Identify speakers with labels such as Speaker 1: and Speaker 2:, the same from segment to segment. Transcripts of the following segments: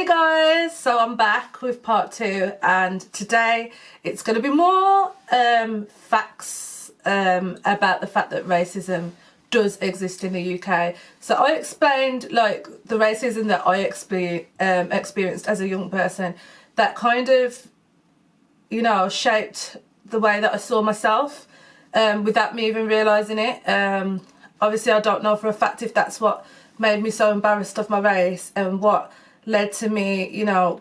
Speaker 1: Hey guys, so I'm back with part 2 and today it's going to be more facts about the fact that racism does exist in the UK. So I explained like the racism that I experienced as a young person that kind of, you know, shaped the way that I saw myself without me even realising it. Obviously I don't know for a fact if that's what made me so embarrassed of my race and what led to me, you know,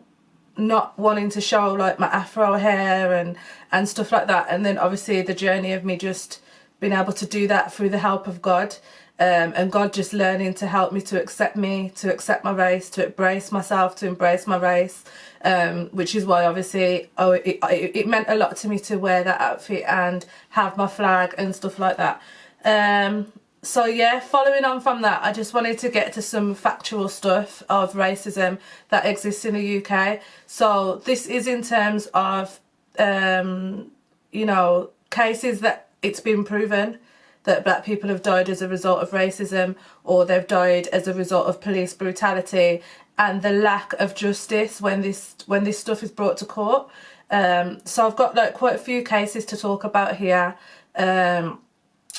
Speaker 1: not wanting to show like my afro hair and stuff like that. And then obviously the journey of me just being able to do that through the help of God, and God just learning to help me, to accept my race, to embrace myself, to embrace my race, which is why obviously it meant a lot to me to wear that outfit and have my flag and stuff like that. So yeah, following on from that, I just wanted to get to some factual stuff of racism that exists in the UK. So this is in terms of, you know, cases that it's been proven that black people have died as a result of racism, or they've died as a result of police brutality and the lack of justice when this stuff is brought to court. So I've got like quite a few cases to talk about here.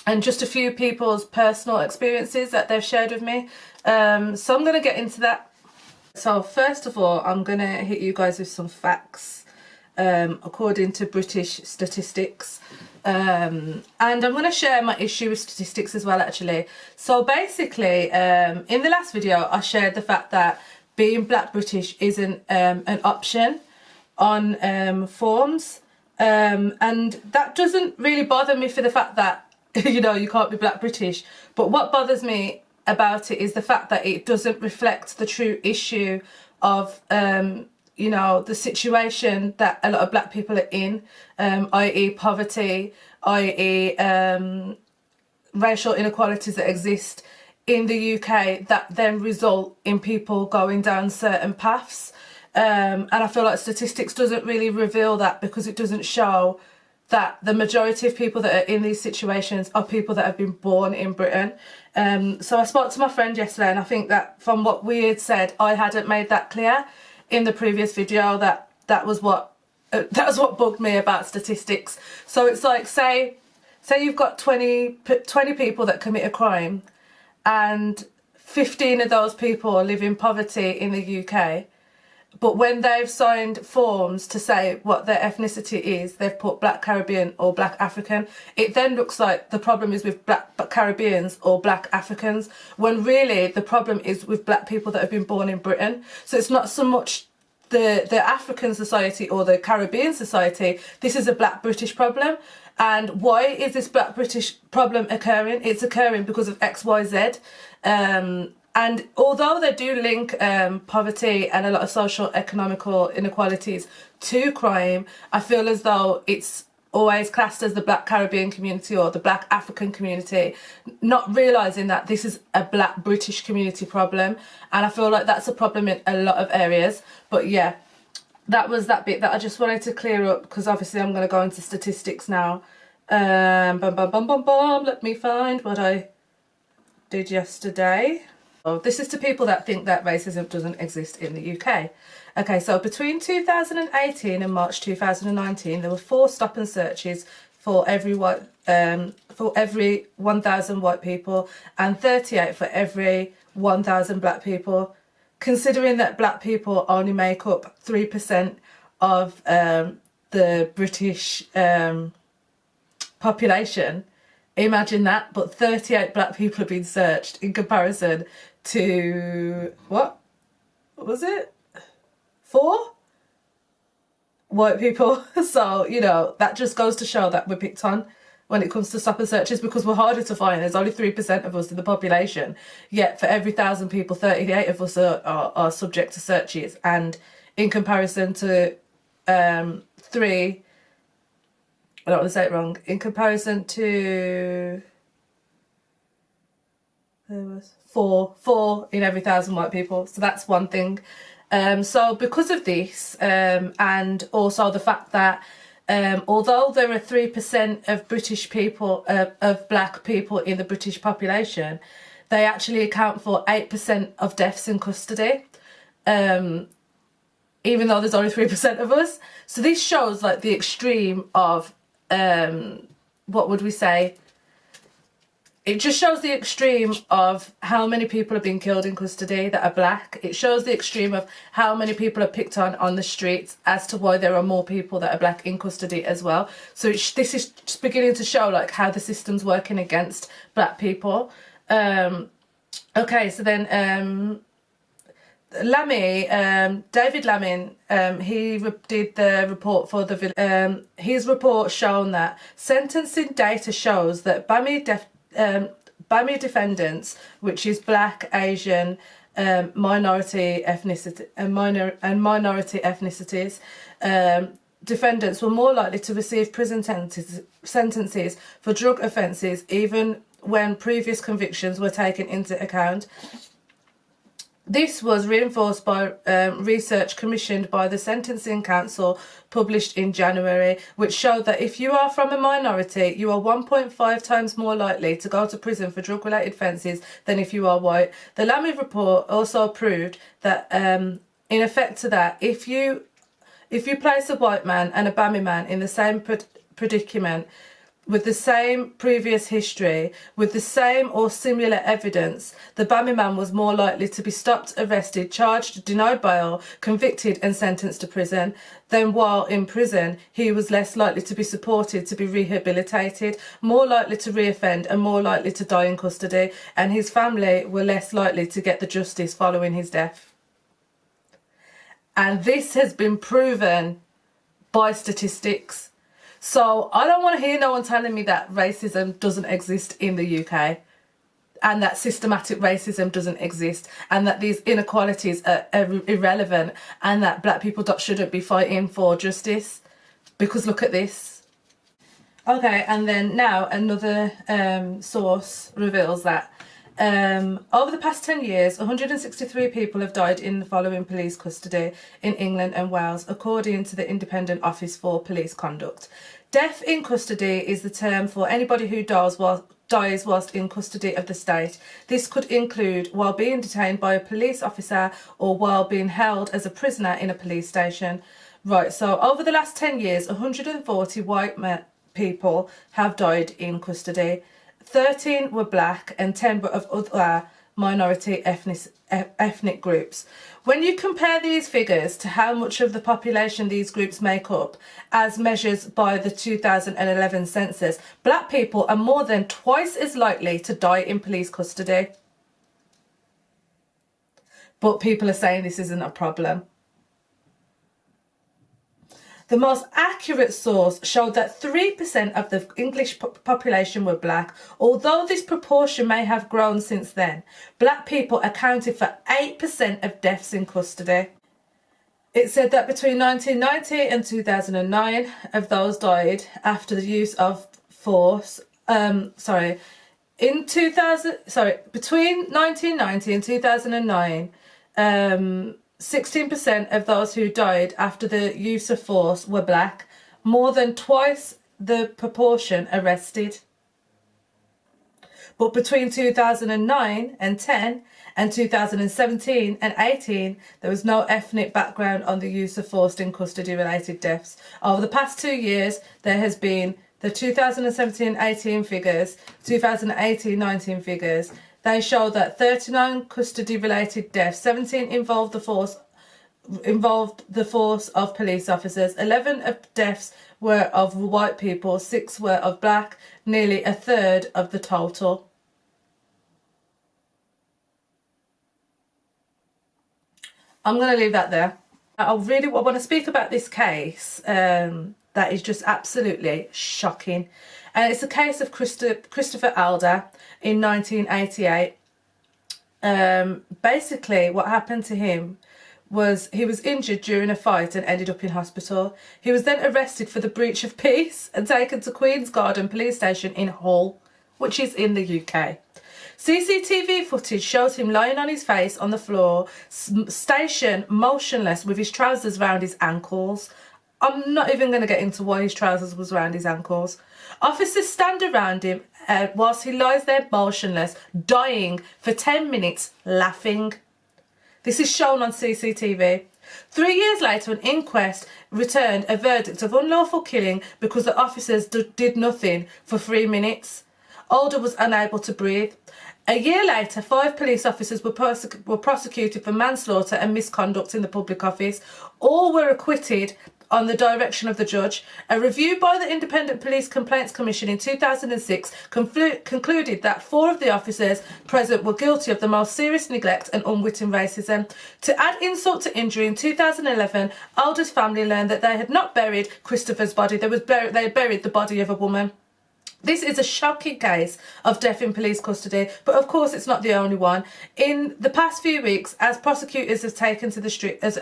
Speaker 1: And just a few people's personal experiences that they've shared with me. So I'm going to get into that. So first of all, I'm going to hit you guys with some facts according to British statistics. And I'm going to share my issue with statistics as well, actually. So basically, in the last video, I shared the fact that being Black British isn't an option on forms. And that doesn't really bother me for the fact that, you know, you can't be Black British. But what bothers me about it is the fact that it doesn't reflect the true issue of, you know, the situation that a lot of black people are in, i.e. poverty, i.e. Racial inequalities that exist in the UK that then result in people going down certain paths. And I feel like statistics doesn't really reveal that, because it doesn't show that the majority of people that are in these situations are people that have been born in Britain. So I spoke to my friend yesterday, and I think that from what we had said, I hadn't made that clear in the previous video, that was what bugged me about statistics. So it's like, say you've got 20 people that commit a crime and 15 of those people live in poverty in the UK. But when they've signed forms to say what their ethnicity is, they've put Black Caribbean or Black African. It then looks like the problem is with Black Caribbeans or Black Africans, when really the problem is with black people that have been born in Britain. So it's not so much the African society or the Caribbean society. This is a Black British problem. And why is this Black British problem occurring? It's occurring because of X, Y, Z. And although they do link poverty and a lot of social economical inequalities to crime, I feel as though it's always classed as the Black Caribbean community or the Black African community, not realising that this is a Black British community problem. And I feel like that's a problem in a lot of areas. But yeah, that was that bit that I just wanted to clear up, because obviously I'm going to go into statistics now. Let me find what I did yesterday. This is to people that think that racism doesn't exist in the UK. Okay, so between 2018 and March 2019, there were 4 stop and searches for every 1,000 white people and 38 for every 1,000 black people. Considering that black people only make up 3% of the British population, imagine that. But 38 black people have been searched in comparison to, what was it? 4 white people. So, you know, that just goes to show that we're picked on when it comes to stop and searches, because we're harder to find. There's only 3% of us in the population, yet for every 1,000 people, 38 of us are subject to searches. And in comparison to 3, I don't want to say it wrong, in comparison to, there was 4 in every 1,000 white people. So that's one thing. So because of this, and also the fact that although there are 3% of British people, of black people in the British population, they actually account for 8% of deaths in custody. even though there's only 3% of us. So this shows like the extreme of, what would we say? It just shows the extreme of how many people are being killed in custody that are black. It shows the extreme of how many people are picked on the streets as to why there are more people that are black in custody as well. So this is just beginning to show like how the system's working against black people. Okay, so then David Lammy, he did the report for the his report shown that sentencing data shows that BAMI defendants, which is black, Asian, minority ethnicity and minority ethnicities, defendants were more likely to receive prison sentences for drug offences even when previous convictions were taken into account. This was reinforced by research commissioned by the Sentencing Council, published in January, which showed that if you are from a minority, you are 1.5 times more likely to go to prison for drug-related offences than if you are white. The Lammy report also proved that, in effect to that, if you place a white man and a BAMI man in the same predicament, with the same previous history, with the same or similar evidence, the BAMI man was more likely to be stopped, arrested, charged, denied bail, convicted and sentenced to prison, than while in prison he was less likely to be supported, to be rehabilitated, more likely to reoffend and more likely to die in custody, and his family were less likely to get the justice following his death. And this has been proven by statistics. So I don't want to hear no one telling me that racism doesn't exist in the UK and that systematic racism doesn't exist and that these inequalities are irrelevant and that black people shouldn't be fighting for justice, because look at this. Okay, and then now another source reveals that over the past 10 years, 163 people have died in the following police custody in England and Wales, according to the Independent Office for Police Conduct. Death in custody is the term for anybody who dies whilst in custody of the state. This could include while being detained by a police officer or while being held as a prisoner in a police station. Right, so over the last 10 years, 140 white people have died in custody. 13 were black and 10 were of other minority ethnic groups. When you compare these figures to how much of the population these groups make up, as measured by the 2011 census, black people are more than twice as likely to die in police custody. But people are saying this isn't a problem. The most accurate source showed that 3% of the English population were black. Although this proportion may have grown since then, black people accounted for 8% of deaths in custody. It said that between 1990 and 2009 of those died after the use of force. Between 1990 and 2009, 16% of those who died after the use of force were black, more than twice the proportion arrested. But between 2009 and 10 and 2017 and 18, there was no ethnic background on the use of force in custody related deaths. Over the past 2 years, there has been the 2017-18 figures, 2018-19 figures. They show that 39 custody-related deaths, 17 involved the force of police officers, 11 of deaths were of white people, 6 were of black, nearly a third of the total. I'm going to leave that there. I want to speak about this case that is just absolutely shocking. And it's a case of Christopher Alder in 1988. Basically, what happened to him was he was injured during a fight and ended up in hospital. He was then arrested for the breach of peace and taken to Queen's Garden Police Station in Hull, which is in the UK. CCTV footage shows him lying on his face on the floor, stationed motionless with his trousers round his ankles. I'm not even going to get into why his trousers was round his ankles. Officers stand around him whilst he lies there motionless, dying for 10 minutes, laughing. This is shown on CCTV. 3 years later, an inquest returned a verdict of unlawful killing because the officers did nothing for 3 minutes. Alder was unable to breathe. A year later, 5 police officers were prosecuted for manslaughter and misconduct in the public office. All were acquitted on the direction of the judge. A review by the Independent Police Complaints Commission in 2006 concluded that 4 of the officers present were guilty of the most serious neglect and unwitting racism. To add insult to injury, in 2011, Alder's family learned that they had not buried Christopher's body. They had buried the body of a woman. This is a shocking case of death in police custody, but of course it's not the only one. In the past few weeks, as prosecutors have taken to the street, as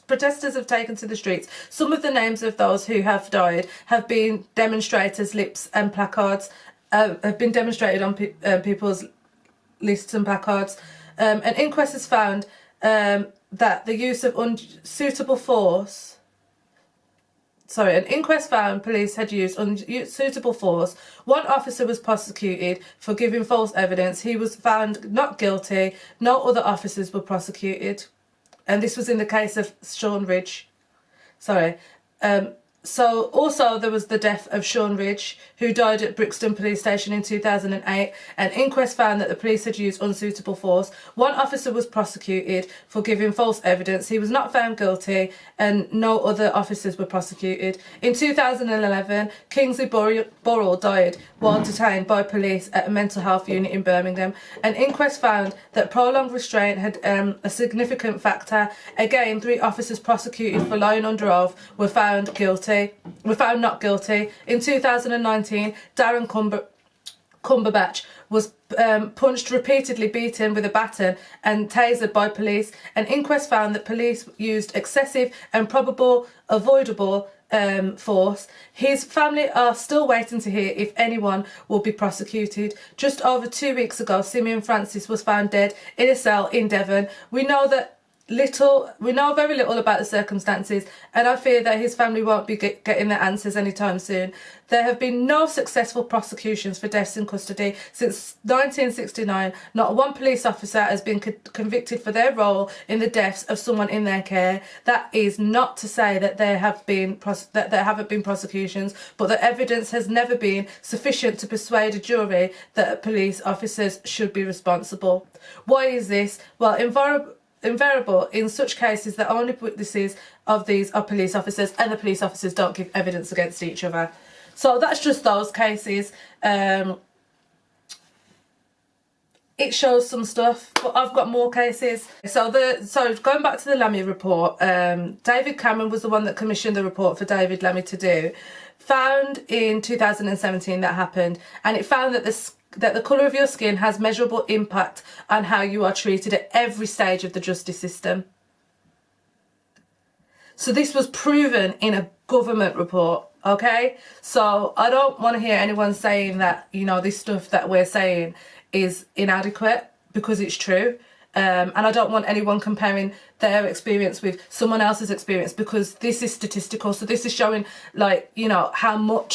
Speaker 1: protesters have taken to the streets, some of the names of those who have died have been demonstrators' lips and placards, have been demonstrated on people's lists and placards. An inquest has found that the use of unsuitable force. An inquest found police had used unsuitable force. 1 officer was prosecuted for giving false evidence. He was found not guilty. No other officers were prosecuted. And this was in the case of Sean Ridge. So also there was the death of Sean Ridge, who died at Brixton Police Station in 2008. An inquest found that the police had used unsuitable force. 1 officer was prosecuted for giving false evidence. He was not found guilty, and no other officers were prosecuted. In 2011, Kingsley Burrell died while detained by police at a mental health unit in Birmingham. An inquest found that prolonged restraint had a significant factor. Again, 3 officers prosecuted for lying under oath were found not guilty. In 2019, Darren Cumberbatch was punched, repeatedly beaten with a baton and tasered by police. An inquest found that police used excessive and probable avoidable force. His family are still waiting to hear if anyone will be prosecuted. Just over 2 weeks ago, Simeon Francis was found dead in a cell in Devon. We know very little about the circumstances, and I fear that his family won't be getting their answers anytime soon. There have been no successful prosecutions for deaths in custody since 1969. Not 1 police officer has been convicted for their role in the deaths of someone in their care. That is not to say that there haven't been prosecutions, but the evidence has never been sufficient to persuade a jury that police officers should be responsible. Why is this? Well, invariable in such cases, the only witnesses of these are police officers, and the police officers don't give evidence against each other. So that's just those cases. It shows some stuff, but I've got more cases. So going back to the Lammy report, David Cameron was the one that commissioned the report for David Lammy to do. Found in 2017 that happened, and it found that the colour of your skin has measurable impact on how you are treated at every stage of the justice system. So this was proven in a government report, okay? So I don't want to hear anyone saying that, this stuff that we're saying is inadequate, because it's true. And I don't want anyone comparing their experience with someone else's experience, because this is statistical. So this is showing, how more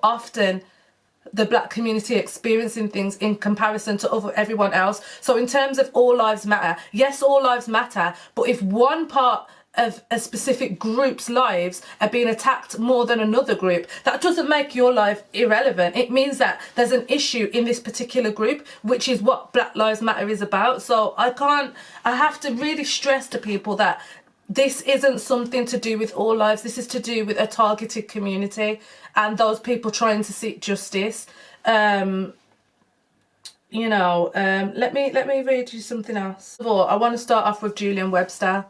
Speaker 1: often the black community experiencing things in comparison to everyone else. So in terms of all lives matter, yes, all lives matter, but if one part of a specific group's lives are being attacked more than another group, that doesn't make your life irrelevant. It means that there's an issue in this particular group, which is what Black Lives Matter is about. So I have to really stress to people that this isn't something to do with all lives. This is to do with a targeted community and those people trying to seek justice. Let me read you something else. First of all, I want to start off with Julian Webster.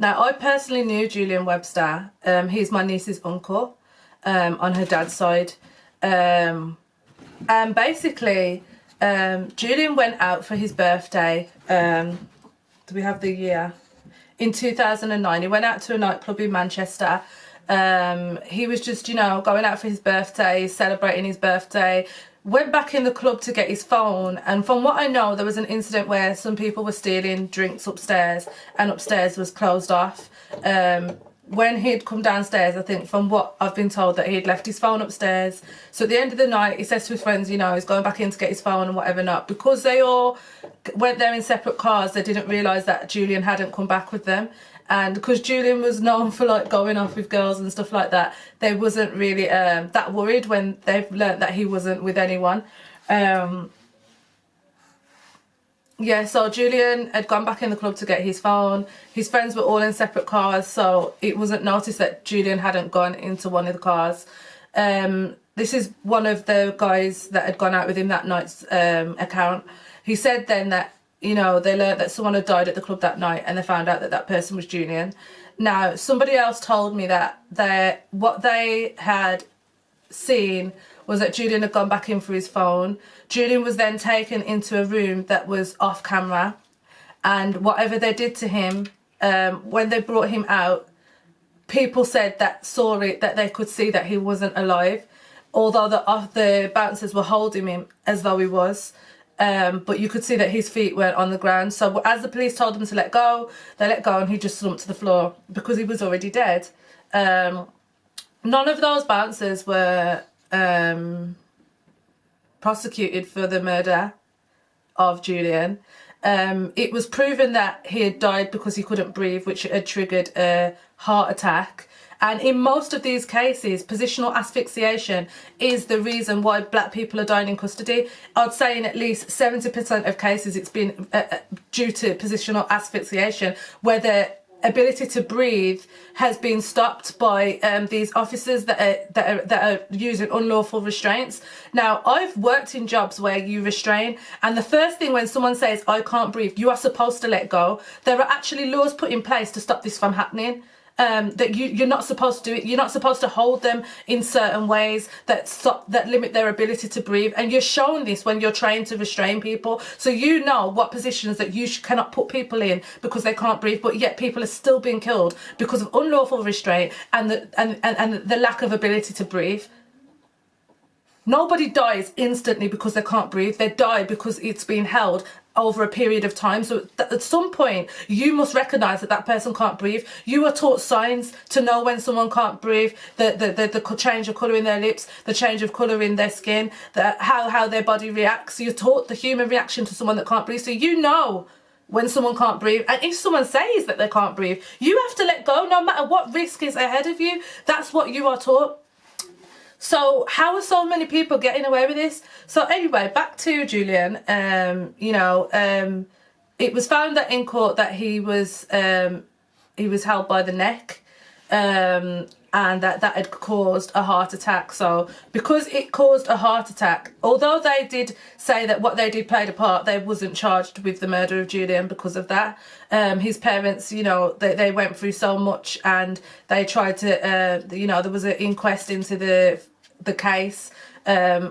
Speaker 1: Now, I personally knew Julian Webster. He's my niece's uncle on her dad's side. And basically, Julian went out for his birthday. Do we have the year? In 2009, he went out to a nightclub in Manchester. He was just, going out for his birthday, celebrating his birthday. Went back in the club to get his phone, and from what I know, there was an incident where some people were stealing drinks upstairs, and upstairs was closed off. when he'd come downstairs, I think from what I've been told, that he'd left his phone upstairs. So at the end of the night, he says to his friends, you know, he's going back in to get his phone and whatever not. Because they all went there in separate cars, they didn't realise that Julian hadn't come back with them. And because Julian was known for like going off with girls and stuff like that, they wasn't really that worried when they've learnt that he wasn't with anyone. Yeah, so Julian had gone back in the club to get his phone. His friends were all in separate cars, so it wasn't noticed that Julian hadn't gone into one of the cars. This is one of the guys that had gone out with him that night's account. He said then that, you know, they learnt that someone had died at the club that night, and they found out that that person was Julian. Now, somebody else told me that what they had seen was that Julian had gone back in for his phone. Julian was then taken into a room that was off camera, and whatever they did to him, when they brought him out, people said that saw it, that they could see that he wasn't alive, although the bouncers were holding him as though he was. But you could see that his feet weren't on the ground. So as the police told him to let go, they let go, and he just slumped to the floor because he was already dead. None of those bouncers were prosecuted for the murder of Julian. It was proven that he had died because he couldn't breathe, which had triggered a heart attack. And in most of these cases, positional asphyxiation is the reason why black people are dying in custody. I'd say in at least 70% of cases it's been due to positional asphyxiation, where the ability to breathe has been stopped by these officers that are using unlawful restraints. Now, I've worked in jobs where you restrain, and the first thing when someone says, I can't breathe, you are supposed to let go. There are actually laws put in place to stop this from happening. That you're not supposed to do it. You're not supposed to hold them in certain ways that limit their ability to breathe. And you're shown this when you're trained to restrain people. So you know what positions that you cannot put people in because they can't breathe, but yet people are still being killed because of unlawful restraint and the lack of ability to breathe. Nobody dies instantly because they can't breathe. They die because it's been held over a period of time. So at some point, you must recognise that that person can't breathe. You are taught signs to know when someone can't breathe, the change of colour in their lips, the change of colour in their skin, how their body reacts. You're taught the human reaction to someone that can't breathe. So you know when someone can't breathe. And if someone says that they can't breathe, you have to let go no matter what risk is ahead of you. That's what you are taught. So how are so many people getting away with this? So anyway, back to Julian. It was found that in court that he was held by the neck, and that had caused a heart attack. So because it caused a heart attack, although they did say that what they did played a part, they wasn't charged with the murder of Julian because of that. His parents, you know, they went through so much, and they tried to, there was an inquest into the case,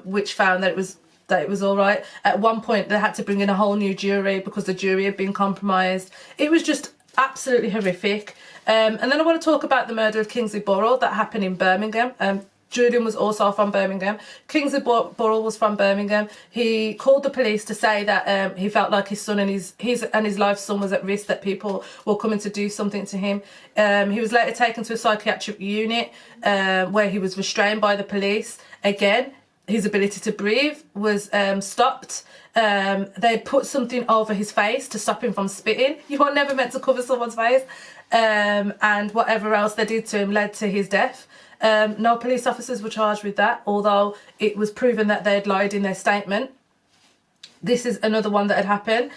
Speaker 1: which found that it was all right. At one point, they had to bring in a whole new jury because the jury had been compromised. It was just absolutely horrific. And then I want to talk about the murder of Kingsley Burrell that happened in Birmingham. Julian was also from Birmingham. Kingsley Burrell was from Birmingham. He called the police to say that he felt like his son and his life son was at risk, that people were coming to do something to him. He was later taken to a psychiatric unit where he was restrained by the police. Again, his ability to breathe was stopped. They'd put something over his face to stop him from spitting. You are never meant to cover someone's face. And whatever else they did to him led to his death. No police officers were charged with that, although it was proven that they had lied in their statement. This is another one that had happened.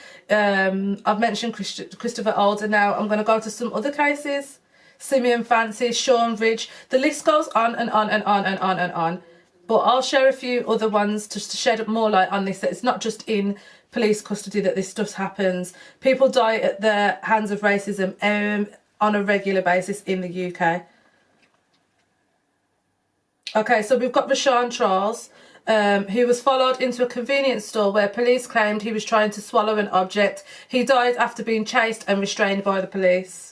Speaker 1: I've mentioned Christopher Alder. Now I'm going to go to some other cases. Simeon Francis, Sean Ridge. The list goes on and on and on and on and on. But I'll share a few other ones just to shed more light on this, that it's not just in police custody that this stuff happens. People die at the hands of racism on a regular basis in the UK. Okay, so we've got Rashawn Charles, who was followed into a convenience store where police claimed he was trying to swallow an object. He died after being chased and restrained by the police.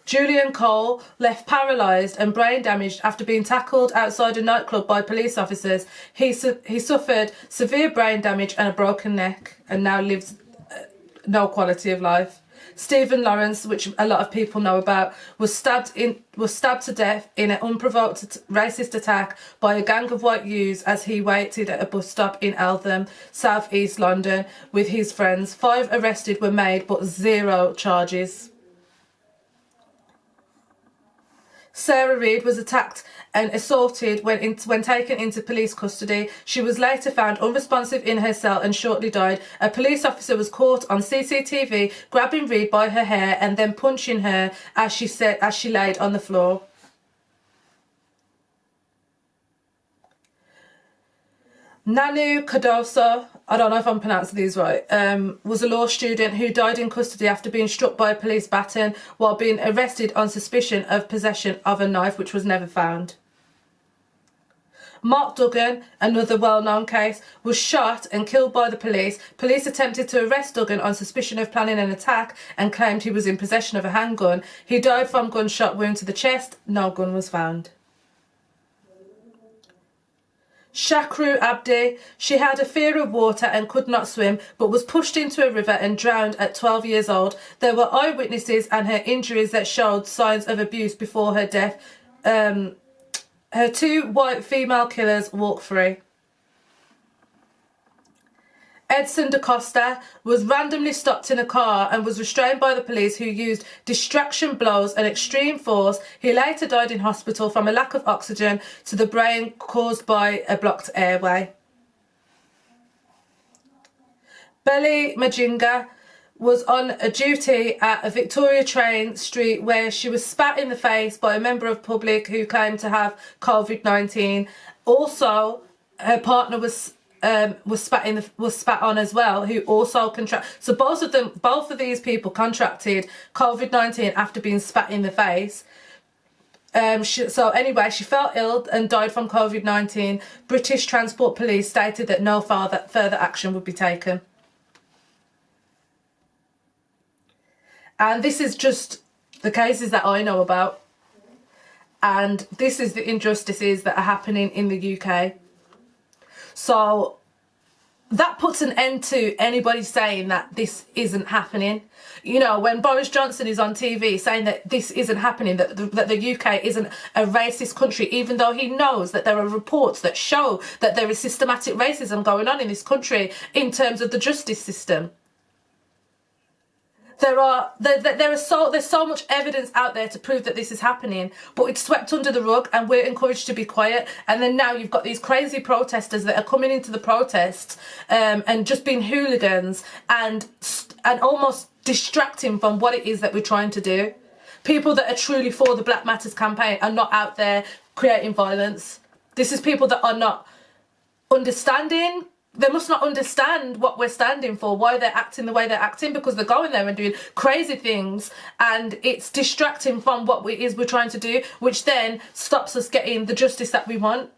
Speaker 1: Julian Cole left paralysed and brain damaged after being tackled outside a nightclub by police officers. He suffered severe brain damage and a broken neck and now lives no quality of life. Stephen Lawrence, which a lot of people know about, was stabbed to death in an unprovoked racist attack by a gang of white youths as he waited at a bus stop in Eltham, South East London, with his friends. 5 arrested were made, but 0 charges. Sarah Reid was attacked and assaulted when taken into police custody. She was later found unresponsive in her cell and shortly died. A police officer was caught on CCTV grabbing Reid by her hair and then punching her as she laid on the floor. Nanu Cardoso, I don't know if I'm pronouncing these right, was a law student who died in custody after being struck by a police baton while being arrested on suspicion of possession of a knife, which was never found. Mark Duggan, another well-known case, was shot and killed by the police. Police attempted to arrest Duggan on suspicion of planning an attack and claimed he was in possession of a handgun. He died from gunshot wound to the chest. No gun was found. Shakru Abdi, she had a fear of water and could not swim, but was pushed into a river and drowned at 12 years old. There were eyewitnesses and her injuries that showed signs of abuse before her death. Her 2 white female killers walked free. Edson DaCosta was randomly stopped in a car and was restrained by the police, who used distraction blows and extreme force. He later died in hospital from a lack of oxygen to the brain caused by a blocked airway. Belly Majinga was on a duty at a Victoria Train Street where she was spat in the face by a member of public who claimed to have COVID-19. Also, her partner was spat on as well, who also contracted. So both of these people contracted COVID-19 after being spat in the face. So anyway, she fell ill and died from COVID-19. British Transport Police stated that no further action would be taken. And this is just the cases that I know about. And this is the injustices that are happening in the UK. So that puts an end to anybody saying that this isn't happening. You know, when Boris Johnson is on TV saying that this isn't happening, that the UK isn't a racist country, even though he knows that there are reports that show that there is systematic racism going on in this country in terms of the justice system. There's so much evidence out there to prove that this is happening, but it's swept under the rug and we're encouraged to be quiet. And then now you've got these crazy protesters that are coming into the protests and just being hooligans and almost distracting from what it is that we're trying to do. People that are truly for the Black Matters campaign are not out there creating violence. This is people that are not understanding. They must not understand what we're standing for, why they're acting the way they're acting, because they're going there and doing crazy things and it's distracting from what we're trying to do, which then stops us getting the justice that we want.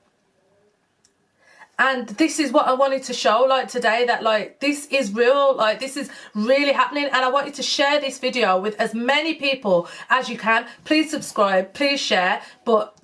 Speaker 1: And this is what I wanted to show, like, today, that, like, this is real, like, this is really happening. And I want you to share this video with as many people as you can. Please subscribe, please share, but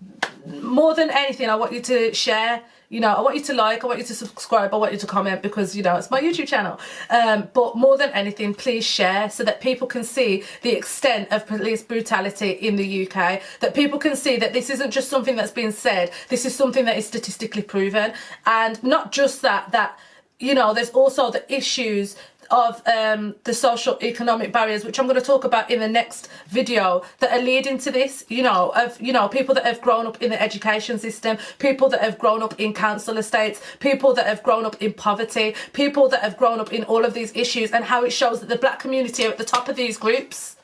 Speaker 1: more than anything, I want you to share. You know, I want you to like, I want you to subscribe, I want you to comment, because, you know, it's my YouTube channel. But more than anything, please share so that people can see the extent of police brutality in the UK, that people can see that this isn't just something that's been said, this is something that is statistically proven. And not just that, you know, there's also the issues of the social economic barriers, which I'm going to talk about in the next video, that are leading to this, you know, of, you know, people that have grown up in the education system, people that have grown up in council estates, people that have grown up in poverty, people that have grown up in all of these issues, and how it shows that the black community are at the top of these groups.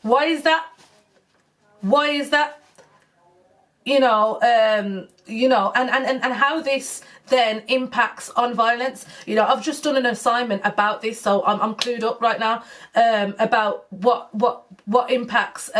Speaker 1: Why is that? Why is that? You know, and how this then impacts on violence. You know, I've just done an assignment about this, so I'm clued up right now about what impacts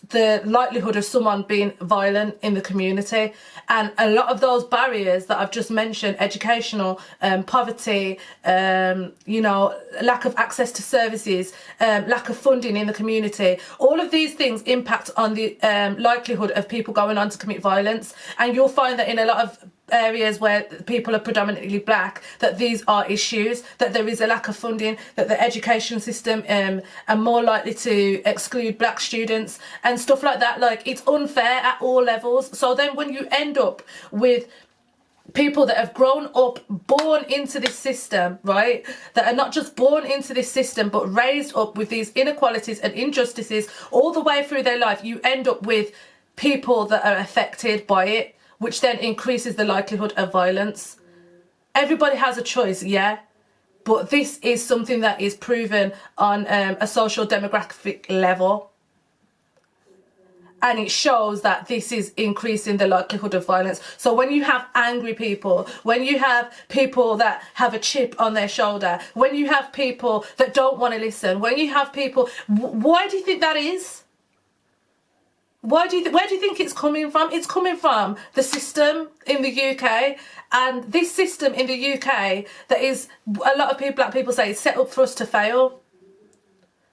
Speaker 1: the likelihood of someone being violent in the community. And a lot of those barriers that I've just mentioned, educational, poverty, you know, lack of access to services, lack of funding in the community, all of these things impact on the likelihood of people going on to commit violence. And you'll find that in a lot of areas where people are predominantly black, that these are issues, that there is a lack of funding, that the education system are more likely to exclude black students and stuff like that. Like, it's unfair at all levels. So then when you end up with people that have grown up, born into this system, right, that are not just born into this system but raised up with these inequalities and injustices all the way through their life, you end up with people that are affected by it, which then increases the likelihood of violence. Everybody has a choice, yeah, but this is something that is proven on a social demographic level. And it shows that this is increasing the likelihood of violence. So when you have angry people, when you have people that have a chip on their shoulder, when you have people that don't want to listen, when you have people, why do you think that is? Where do you think it's coming from? It's coming from the system in the UK, and this system in the UK that is, a lot of people, black people say, it's set up for us to fail.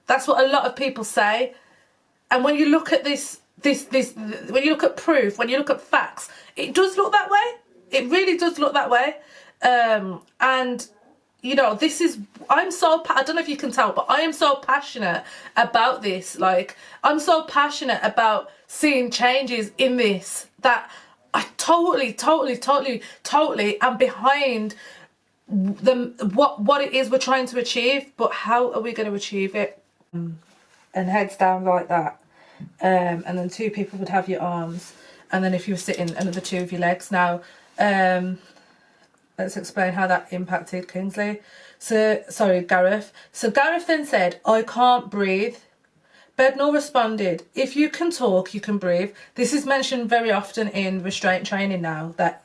Speaker 1: That's what a lot of people say. And when you look at this, when you look at proof, when you look at facts, it does look that way. It really does look that way. And you know, this is, I don't know if you can tell, but I am so passionate about this. Like, I'm so passionate about seeing changes in this, that I totally am behind what it is we're trying to achieve. But how are we going to achieve it? And heads down like that. And then two people would have your arms, and then if you were sitting, another two of your legs. Now, let's explain how that impacted Kingsley. Gareth. So Gareth then said, "I can't breathe." Bednall responded, "If you can talk, you can breathe." This is mentioned very often in restraint training now, that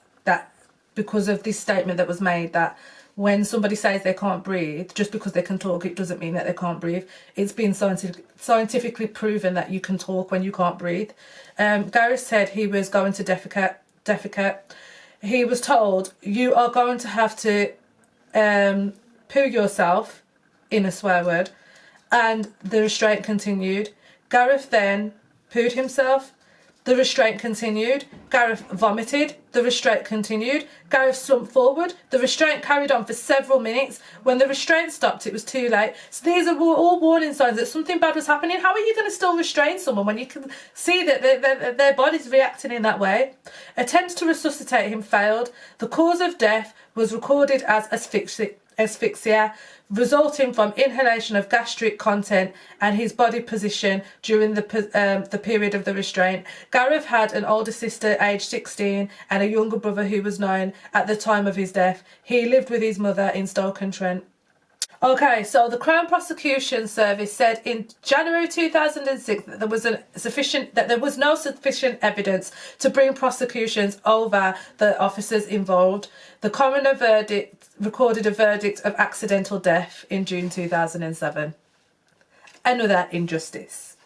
Speaker 1: because of this statement that was made, that when somebody says they can't breathe, just because they can talk, it doesn't mean that they can't breathe. It's been scientifically proven that you can talk when you can't breathe. Gareth said he was going to defecate. He was told, "You are going to have to poo yourself," in a swear word, and the restraint continued. Gareth then pooed himself. The restraint continued. Gareth vomited. The restraint continued. Gareth slumped forward. The restraint carried on for several minutes. When the restraint stopped, it was too late. So these are all warning signs that something bad was happening. How are you going to still restrain someone when you can see that their body's reacting in that way? Attempts to resuscitate him failed. The cause of death was recorded as asphyxia, resulting from inhalation of gastric content and his body position during the period of the restraint. Gareth had an older sister aged 16 and a younger brother who was 9 at the time of his death. He lived with his mother in Stoke-on-Trent. Okay, so the Crown Prosecution Service said in January 2006 that there was no sufficient evidence to bring prosecutions over the officers involved. The coroner recorded a verdict of accidental death in June 2007. Another injustice.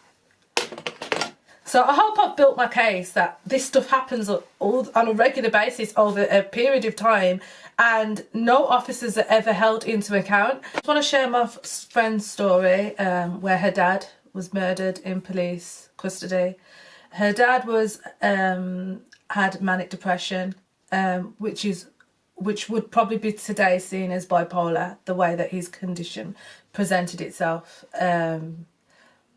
Speaker 1: So I hope I've built my case that this stuff happens on a regular basis over a period of time, and no officers are ever held into account. I just want to share my friend's story where her dad was murdered in police custody. Her dad had manic depression, which would probably be today seen as bipolar, the way that his condition presented itself.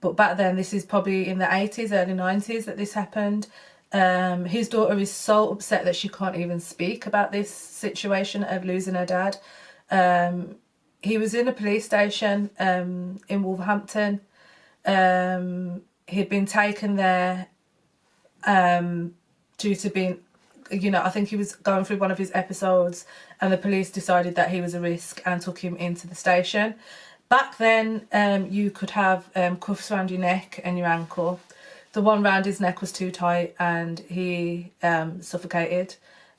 Speaker 1: But back then, this is probably in the 80s, early 90s that this happened. His daughter is so upset that she can't even speak about this situation of losing her dad. He was in a police station in Wolverhampton. He'd been taken there due to being, I think he was going through one of his episodes, and the police decided that he was a risk and took him into the station. Back then, you could have cuffs around your neck and your ankle. The one round his neck was too tight, and he suffocated,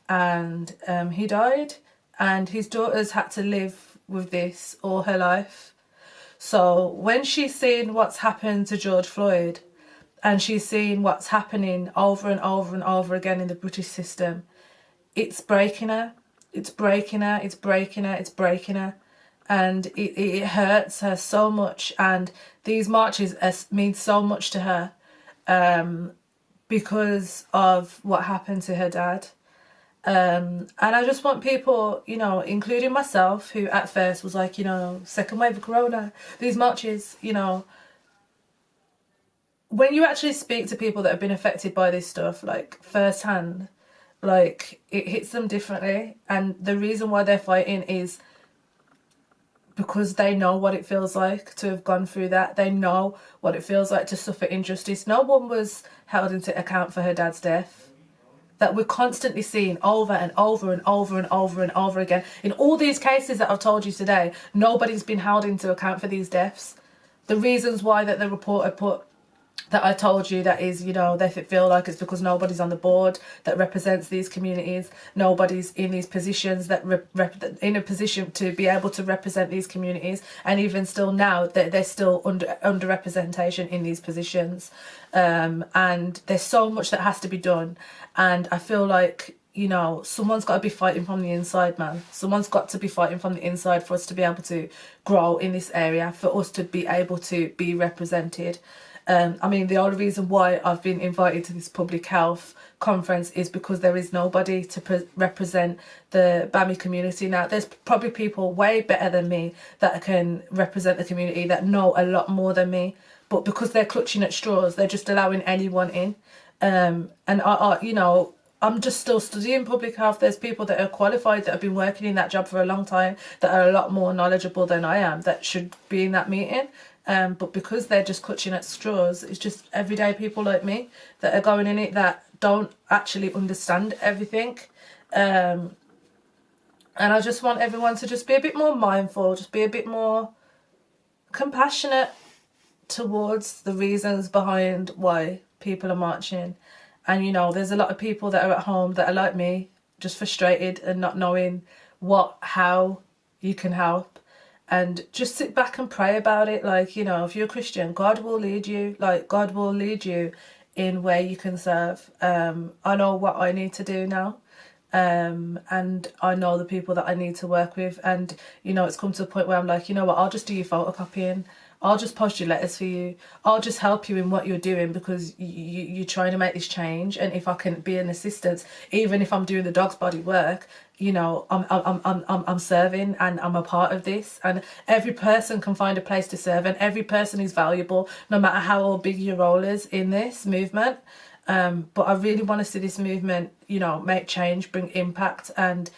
Speaker 1: and he died. And his daughters had to live with this all her life. So when she's seen what's happened to George Floyd, and she's seen what's happening over and over and over again in the British system, it's breaking her. It's breaking her. It's breaking her. It's breaking her. And it hurts her so much. And these marches mean so much to her because of what happened to her dad. And I just want people, you know, including myself, who at first was like, you know, second wave of corona, these marches, you know, when you actually speak to people that have been affected by this stuff, like firsthand, like it hits them differently. And the reason why they're fighting is because they know what it feels like to have gone through that. They know what it feels like to suffer injustice. No one was held into account for her dad's death. That we're constantly seeing over and over and over and over and over again. In all these cases that I've told you today, nobody's been held into account for these deaths. The reasons why that the reporter put, that I told you, that is, you know, they feel like it's because nobody's on the board that represents these communities, nobody's in these positions that in a position to be able to represent these communities, and even still now they're still under representation in these positions, and there's so much that has to be done. And I feel like, you know, someone's got to be fighting from the inside, man. Someone's got to be fighting from the inside for us to be able to grow in this area, for us to be able to be represented. I mean, the only reason why I've been invited to this public health conference is because there is nobody to represent the BAMI community now. There's probably people way better than me that can represent the community, that know a lot more than me. But because they're clutching at straws, they're just allowing anyone in. And I, you know, I'm just still studying public health. There's people that are qualified, that have been working in that job for a long time, that are a lot more knowledgeable than I am, that should be in that meeting. But because they're just clutching at straws, it's just everyday people like me that are going in it, that don't actually understand everything. And I just want everyone to just be a bit more mindful, just be a bit more compassionate towards the reasons behind why people are marching. And, you know, there's a lot of people that are at home that are like me, just frustrated and not knowing how you can help. And just sit back and pray about it. Like, you know, if you're a Christian, God will lead you. Like, God will lead you in where you can serve. I know what I need to do now. And I know the people that I need to work with. And, you know, it's come to a point where I'm like, you know what, I'll just do your photocopying. I'll just post your letters for you. I'll just help you in what you're doing, because you're trying to make this change. And if I can be an assistance, even if I'm doing the dog's body work, you know, I'm serving, and I'm a part of this. And every person can find a place to serve, and every person is valuable, no matter how big your role is in this movement. But I really want to see this movement, you know, make change, bring impact, and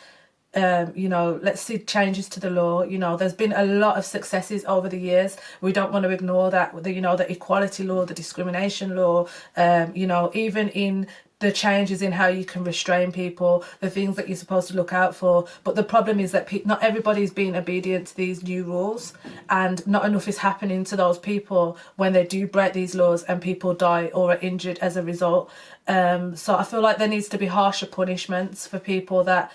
Speaker 1: you know, let's see changes to the law. You know, there's been a lot of successes over the years. We don't want to ignore that. You know, the equality law, the discrimination law, you know, even in the changes in how you can restrain people, the things that you're supposed to look out for. But the problem is that not everybody's being obedient to these new rules, and not enough is happening to those people when they do break these laws and people die or are injured as a result. So I feel like there needs to be harsher punishments for people that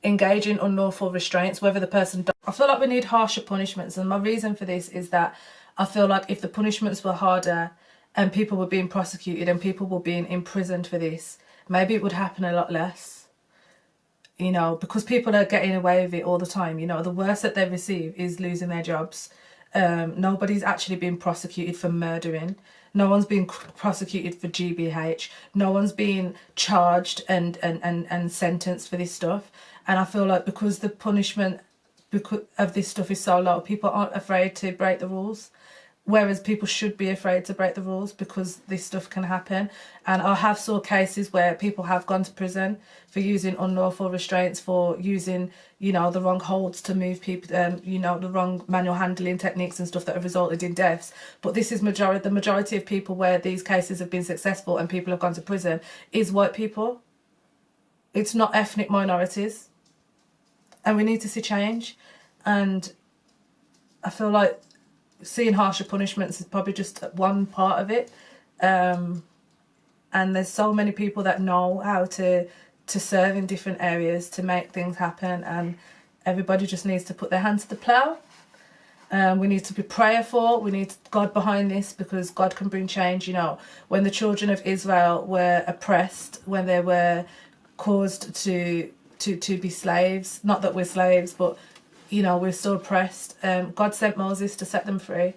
Speaker 1: engage in unlawful restraints, whether the person does. I feel like we need harsher punishments, and my reason for this is that I feel like if the punishments were harder and people were being prosecuted and people were being imprisoned for this, maybe it would happen a lot less. You know, because people are getting away with it all the time. You know, the worst that they receive is losing their jobs. Nobody's actually been prosecuted for murdering. No one's been prosecuted for GBH. No one's been charged and sentenced for this stuff. And I feel like because the punishment of this stuff is so low, people aren't afraid to break the rules. Whereas people should be afraid to break the rules, because this stuff can happen. And I have saw cases where people have gone to prison for using unlawful restraints, for using, you know, the wrong holds to move people, you know, the wrong manual handling techniques and stuff that have resulted in deaths. But this is the majority of people where these cases have been successful and people have gone to prison is white people. It's not ethnic minorities. And we need to see change. And I feel like seeing harsher punishments is probably just one part of it. And there's so many people that know how to serve in different areas to make things happen, and everybody just needs to put their hands to the plough. We need to be prayerful. We need God behind this, because God can bring change. You know, when the children of Israel were oppressed, when they were caused to be slaves, not that we're slaves, but you know, we're still oppressed. God sent Moses to set them free.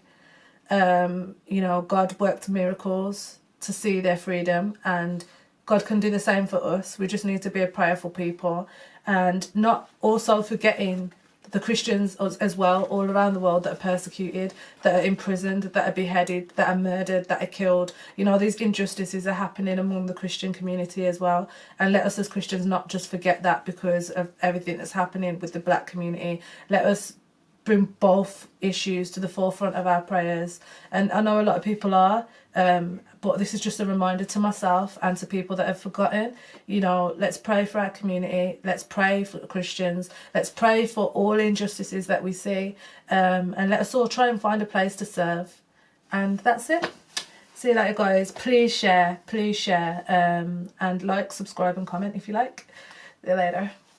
Speaker 1: You know, God worked miracles to see their freedom, and God can do the same for us. We just need to be a prayerful people, and not also forgetting the Christians as well all around the world that are persecuted, that are imprisoned, that are beheaded, that are murdered, that are killed. You know, these injustices are happening among the Christian community as well. And let us as Christians not just forget that because of everything that's happening with the black community. Let us bring both issues to the forefront of our prayers. And I know a lot of people are, but this is just a reminder to myself and to people that have forgotten. You know, let's pray for our community, let's pray for Christians, let's pray for all injustices that we see, and let us all try and find a place to serve. And that's it. See you later, guys. Please share, and like, subscribe and comment if you like. See you later.